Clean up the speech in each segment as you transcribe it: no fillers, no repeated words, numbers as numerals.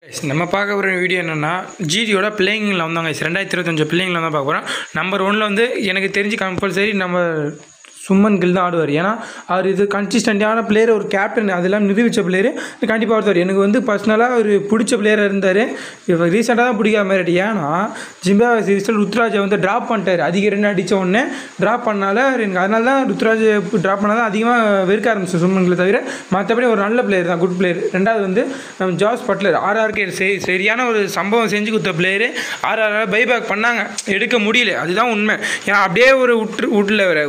நம்ம பார்க்க போகிற வீடியோ என்னென்னா ஜிடியோட பிளேயிங்கில் வந்தாங்க 2025 பிளேயிங்கில் தான் பார்க்க போகிறோம். நம்பர் 1 வந்து எனக்கு தெரிஞ்சு கம்பல்சரி நம்ம சுமன் கில் தான் ஆடுவார். ஏன்னா அவர் இது கன்சிஸ்டண்ட்டான பிளேயர், ஒரு கேப்டன், அதெல்லாம் நிரூபித்த பிளேயரு கண்டிப்பாக ஒருத்தர். எனக்கு வந்து பர்சனலாக ஒரு பிடிச்ச பிளேயராக இருந்தார். இப்போ ரீசெண்டாக தான் பிடிக்காம மாதிரி. ஏன்னா ஜிம்பாப்வே சீரிஸில் ருத்ராஜை வந்து ட்ராப் பண்ணிட்டார். அதிக ரன் அடித்த உடனே ட்ராப் பண்ணால எனக்கு அதனால தான் ருத்ராஜ் ட்ராப் பண்ணால் தான் அதிகமாக வெறுக்க ஆரம்பிச்சு சுமன் கில். தவிர மற்றபடி ஒரு நல்ல பிளேயர் தான், குட் பிளேயர். ரெண்டாவது வந்து நம்ம ஜாஸ் பட்லர் ஆர்ஆர்கே சரியான ஒரு சம்பவம் செஞ்சு கொடுத்த பிளேயரு. ஆர்ஆர் பைபேக் பண்ணாங்க, எடுக்க முடியல, அதுதான் உண்மை. ஏன்னா அப்படியே ஒரு விட்டில் வர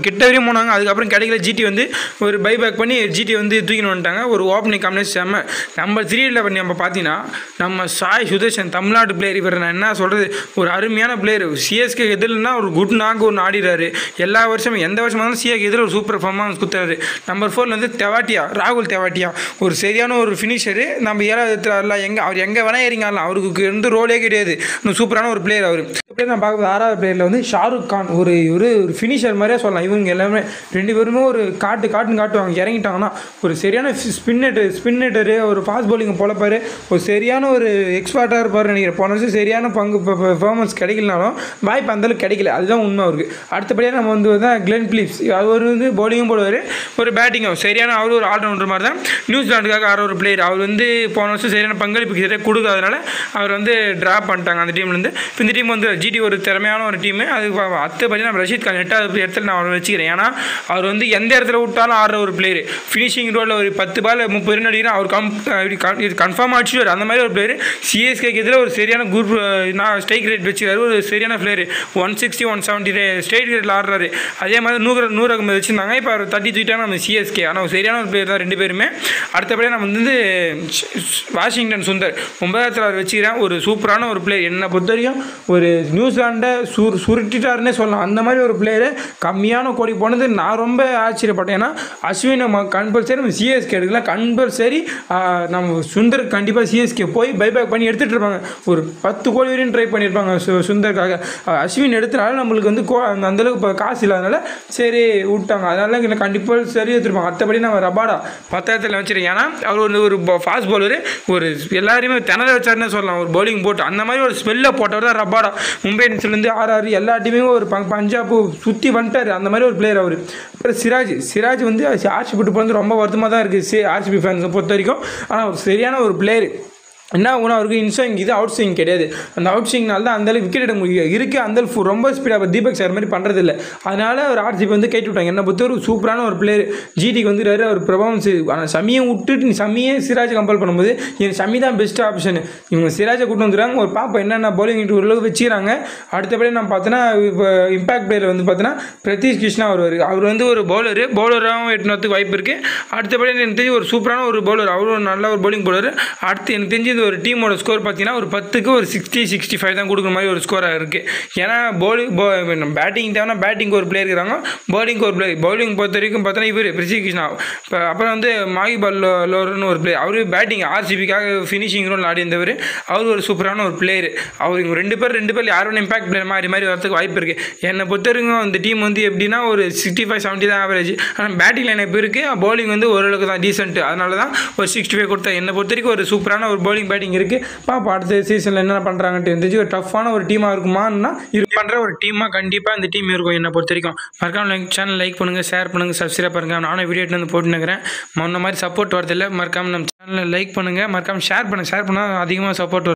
கிட்ட வரையும் போனாங்க. அதுக்கப்புறம் கிடைக்கல. ஜிடி வந்து ஒரு பைபேக் பண்ணி ஜிடி வந்து தூக்கின்னு வந்துட்டாங்க. ஒரு ஓப்பனிங் காம்பினேஷன் செம்ம. நம்பர் 3 பண்ணி நம்ம பார்த்தீங்கன்னா நம்ம சாய் சுதர்ஷன், தமிழ்நாடு பிளேயர். இவர் நான் என்ன சொல்கிறது, ஒரு அருமையான பிளேயர். சிஎஸ்கே எதிரில்னா ஒரு குட் நாக்கு ஒன்று ஆடிறாரு. எல்லா வருஷமும் எந்த வருஷமாக இருந்தாலும் சிஎஸ்கே எதிரில் ஒரு சூப்பர் பர்ஃபார்மன்ஸ் கொடுத்தாரு. நம்பர் 4 வந்து தெவாட்டியா, ராகுல் தெவாட்டியா, ஒரு சரியான ஒரு ஃபினிஷரு. நம்ம 7வது அவர் எங்கே வேணால் ஏறிங்கலாம், அவருக்கு வந்து ரோலே கிடையாது. சூப்பரான ஒரு பிளேயர் அவர். நான் பார்க்குறது 6வது பிளேயரில் வந்து ஷாருக் கான், ஒரு ஃபினிஷர் மாதிரியே சொல்லலாம். இவங்க எல்லாமே 2 பேருமே ஒரு காட்டுவாங்க. இறங்கிட்டாங்கன்னா ஒரு சரியான ஸ்பின்னட்டரு, ஒரு ஃபாஸ்ட் பவுலிங் போலப்பாரு, ஒரு சரியான ஒரு எக்ஸ்பர்ட்டாக இருப்பார் நினைக்கிறேன். போன வருஷம் சரியான பெர்ஃபார்மன்ஸ் கிடைக்கலனாலும் வாய்ப்பு அந்தளவுக்கு கிடைக்கல, அதுதான் உண்மை அவருக்கு. அடுத்தபடியாக நம்ம வந்து கிளென் பிலிப்ஸ், அவர் வந்து பவுலிங்கும் போடுவார், ஒரு பேட்டிங்கும் சரியான. அவர் ஒரு ஆல்ரவுண்டர் மாதிரி தான். நியூசிலாண்டுக்காக ஆற ஒரு பிளேயர். அவர் வந்து போன வருஷம் சரியான பங்களிப்பு சரியாக கொடுக்காதனால அவர் வந்து ட்ராப் பண்ணிட்டாங்க அந்த டீம்லேருந்து. இப்போ இந்த டீம் வந்து ஜிடி ஒரு திறமையான ஒரு டீமு. அதுக்கு அடுத்தபடி நம்ம ரஷீத் கான் 8வது இடத்துல நான் அவரை வச்சுக்கிறேன். ஏன்னா அவர் வந்து எந்த இடத்துல விட்டாலும் ஆடுற ஒரு பிளேயர். ஃபினிஷிங் ரோலில் ஒரு 10 பால் 30 ரன் அடிக்கிறேன், அவர் இது கன்ஃபார்ம் அடிச்சுடுவார். அந்த மாதிரி ஒரு பிளேயர். சிஎஸ்கேக்கு எதிராக ஒரு சரியான குரூப் ஸ்ட்ரைக் ரேட் வச்சுக்கிறாரு. ஒரு சரியான பிளேயர். 160 170 ஸ்ட்ரைக் ரேட்டில் ஆடுறாரு. அதே மாதிரி 100 வச்சுருந்தாங்க. இப்போ அவர் தட்டி தூக்கிட்டாங்க நம்ம சிஎஸ்கே. ஆனால் ஒரு சரியான ஒரு பிளேயர் தான் 2 பேருமே. அடுத்தபடியாக நம்ம வந்து வாஷிங்டன் சுந்தர் 9வது அவர் வச்சுக்கிறேன். ஒரு சூப்பரான ஒரு பிளேயர். என்னை பொறுத்த வரைக்கும் ஒரு நியூசிலாண்டை சுருட்டிட்டாருன்னே சொல்லலாம். அந்த மாதிரி ஒரு பிளேயரு கம்மியான கோடி போனது நான் ரொம்ப ஆச்சரியப்பட்டேன். ஏன்னா அஸ்வின் நம்ம கம்பல்சரி நம்ம சிஎஸ்கே எடுக்கலாம். கம்பல்சரி நம்ம சுந்தர் கண்டிப்பாக சிஎஸ்கே போய் பைபேக் பண்ணி எடுத்துகிட்டு இருப்பாங்க. ஒரு 10 கோடி வரையும் ட்ரை பண்ணியிருப்பாங்க சுந்தருக்காக. அஸ்வின் எடுத்தனால நம்மளுக்கு வந்து அந்தளவுக்கு இப்போ காசு இல்லாதனால சரி விட்டாங்க. அதனால கண்டிப்பாக சரி எடுத்துருப்பாங்க. மற்றபடி நம்ம ரபாடா 10வது வச்சுருக்கேன். ஏன்னா அவர் ஒரு ஃபாஸ்ட் பவுலரு. ஒரு எல்லாருமே திணற வச்சாருன்னு சொல்லலாம். ஒரு பவுலிங் போட்டு அந்த மாதிரி ஒரு ஸ்மெல்லை போட்டவர் தான் ரபாடா. மும்பை இந்தியன்ஸ்லேருந்து ஆர்ஆர் எல்லா டீமுமே ஒரு பஞ்சாப் சுற்றி வந்துட்டார். அந்த மாதிரி ஒரு பிளேயர் அவர். அப்புறம் சிராஜ் வந்து ஆர்சிபி விட்டு போகிறது ரொம்ப வருத்தமாக தான் இருக்குது ஆர்சிபி ஃபேன்ஸை பொறுத்த வரைக்கும். ஆனால் ஒரு சரியான ஒரு பிளேயர். என்ன ஆகுனா அவருக்கு இன்ஸ்விங் இது அவுட் ஸ்விங் கிடையாது. அந்த அவுட் ஸ்விங்னால தான் அந்தளவுக்கு விக்கெட் எடுக்க முடியும் இருக்குது. அந்தளவுக்கு ரொம்ப ஸ்பீடாக தீபக் சார் மாதிரி பண்ணுறது இல்லை. அதனால் ஒரு ஆர்சிபி வந்து கேட்டு விட்டாங்க. என்னை பொறுத்த ஒரு சூப்பரான ஒரு பிளேயர். ஜிடிக்கு வந்து ஒரு பெர்ஃபார்மன்ஸ். ஆனால் ஷமியை விட்டுட்டு ஷமியே சிராஜை கம்பேர் பண்ணும்போது எனக்கு ஷமி தான் பெஸ்ட் ஆப்ஷன். இவங்க சிராஜை கூட்டு வந்துடுறாங்க. ஒரு பாப்பா என்னென்ன பவுலிங் ஓரளவுக்கு வச்சுக்கிறாங்க. அடுத்தபடி நம்ம பார்த்தோன்னா இப்போ இம்பாக்ட் பிளேயர் வந்து பார்த்தோன்னா பிரதீஷ் கிருஷ்ணா வருவார். அவர் வந்து ஒரு பவுலராகவும் எட்டுனதுக்கு வாய்ப்பு இருக்குது. அடுத்தபடி எனக்கு தெரிஞ்சு ஒரு சூப்பரான ஒரு பவுலர். அவரும் ஒரு நல்ல ஒரு பவுலிங் பவுலர். அடுத்து எனக்கு தெரிஞ்சு ஒரு டீமோட ஸ்கோர் பார்த்தீங்கன்னா ஒரு 10க்கு ஒரு 60-65 தான் கொடுக்குற மாதிரி ஒரு ஸ்கோராக இருக்குது. ஏன்னா பேட்டிங் தேவைன்னா பேட்டிங் ஒரு பிளேயர் இருக்கிறாங்க, பவுலிங் ஒரு பிளேயர். பவுலிங் பொறுத்த வரைக்கும் பார்த்தோன்னா இவர் பிரதீஷ் கிருஷ்ணா. இப்போ அப்புறம் வந்து மாகிபால் லோர்னு ஒரு பிளேயர். அவர் பேட்டிங் ஆர்சிபிக்காக ஃபினிஷிங் ரோல் ஆடி இருந்தவர். அவர் ஒரு சூப்பரான ஒரு பிளேயர். அவர் இவங்க ரெண்டு பேர் யாரும் இம்பாக்ட் பிளேயர் மாதிரி வரதுக்கு வாய்ப்பு இருக்குது. என்னை பொறுத்த வரைக்கும் அந்த டீம் வந்து எப்படின்னா ஒரு 65-70 தான் ஆவரேஜ். ஆனால் பேட்டிங் லைன் இப்போ இருக்குது. பவுலிங் வந்து ஓரளவுக்கு தான் டீசென்ட். அதனால தான் ஒரு 65 கொடுத்தா. என்னை பொறுத்த வரைக்கும் ஒரு சூப்பரான ஒரு பவுலிங் பேட்டிங் இருக்குது. பாப்பா அடுத்த சீசனில் என்ன பண்ணுறாங்கன்ட்டு இருந்துச்சு. ஒரு டஃப்பான ஒரு டீமாக இருக்குமான்னா இது பண்ணுற ஒரு டீமாக கண்டிப்பாக இந்த டீம் இருக்கும். என்னை பொறுத்த வரைக்கும் மறக்காம சேனல் லைக் பண்ணுங்கள், ஷேர் பண்ணுங்கள், சப்ஸ்கிரைப் பண்ணுங்கள். நானும் வீடியோ வந்து போட்டுனுக்கிறேன். முன்ன மாதிரி சப்போர்ட் வரதில்லை. மறக்காம நம்ம சேனலை லைக் பண்ணுங்கள், மறக்காம ஷேர் பண்ணால் அதிகமாக சப்போர்ட் வரும்.